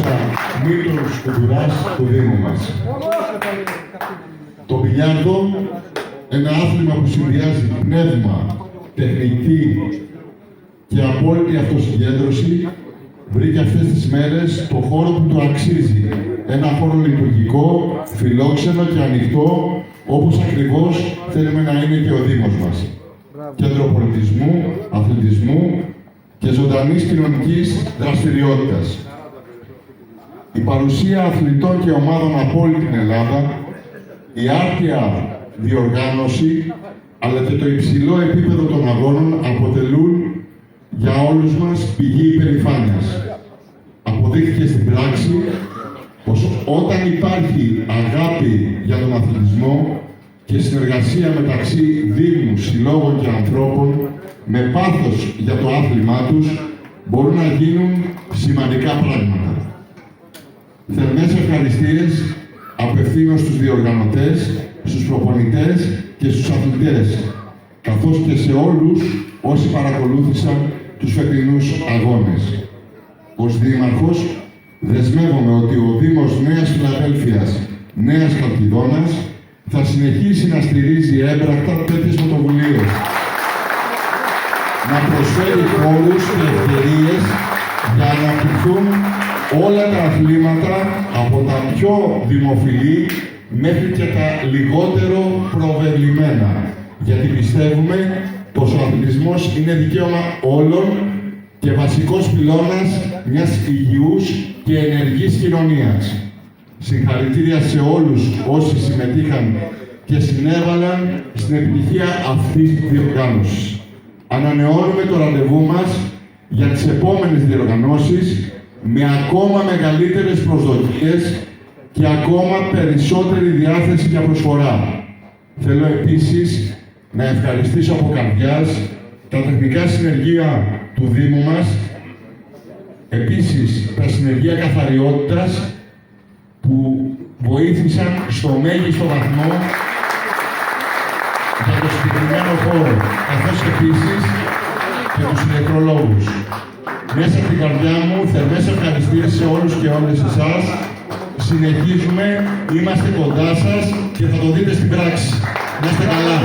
μάλιστα Μήτρος Κουτουράς του Δήμου μας. Το μπιλιάρδο, ένα άθλημα που συνδυάζει πνεύμα, τεχνική και απόλυτη αυτοσυγκέντρωση, βρήκε αυτές τις μέρες το χώρο που του αξίζει. Ένα χώρο λειτουργικό, φιλόξενο και ανοιχτό, όπως ακριβώς θέλουμε να είναι και ο Δήμος μας. Κέντρο πολιτισμού, αθλητισμού και ζωντανής κοινωνικής δραστηριότητας. Η παρουσία αθλητών και ομάδων από όλη την Ελλάδα, η άρτια διοργάνωση, αλλά και το υψηλό επίπεδο των αγώνων αποτελούν για όλους μας πηγή υπερηφάνειας. Αποδείχθηκε στην πράξη πως όταν υπάρχει αγάπη για τον αθλητισμό και συνεργασία μεταξύ Δήμου, συλλόγων και ανθρώπων με πάθος για το άθλημά τους, μπορούν να γίνουν σημαντικά πράγματα. Θερμές ευχαριστίες απευθύνω στους διοργανωτές, στους προπονητές και στους αθλητές, καθώς και σε όλους όσοι παρακολούθησαν τους φετινούς αγώνες. Ως Δήμαρχος, δεσμεύομαι ότι ο Δήμος Νέας Φιλαδέλφειας, Νέας Χαλκιδόνας, θα συνεχίσει να στηρίζει έμπρακτα τέτοιες πρωτοβουλίες, να προσφέρει χώρους και ευκαιρίες για να αναπτυχθούν όλα τα αθλήματα, από τα πιο δημοφιλή μέχρι και τα λιγότερο προβεβλημένα. Γιατί πιστεύουμε πως ο αθλητισμός είναι δικαίωμα όλων και βασικός πυλώνας μιας υγιούς και ενεργής κοινωνίας. Συγχαρητήρια σε όλους όσοι συμμετείχαν και συνέβαλαν στην επιτυχία αυτής της διοργάνωσης. Ανανεώνουμε το ραντεβού μας για τις επόμενες διοργανώσεις με ακόμα μεγαλύτερες προσδοκίες και ακόμα περισσότερη διάθεση για προσφορά. Θέλω επίσης να ευχαριστήσω από καρδιάς τα τεχνικά συνεργεία του Δήμου μας, επίσης τα συνεργεία καθαριότητας που βοήθησαν στο μέγιστο βαθμό για το συγκεκριμένο χώρο, καθώς επίσης και τους ηλεκτρολόγους. Μέσα από την καρδιά μου, θερμές ευχαριστίες σε όλους και όλες εσάς. Συνεχίζουμε, είμαστε κοντά σας και θα το δείτε στην πράξη. Να είστε καλά.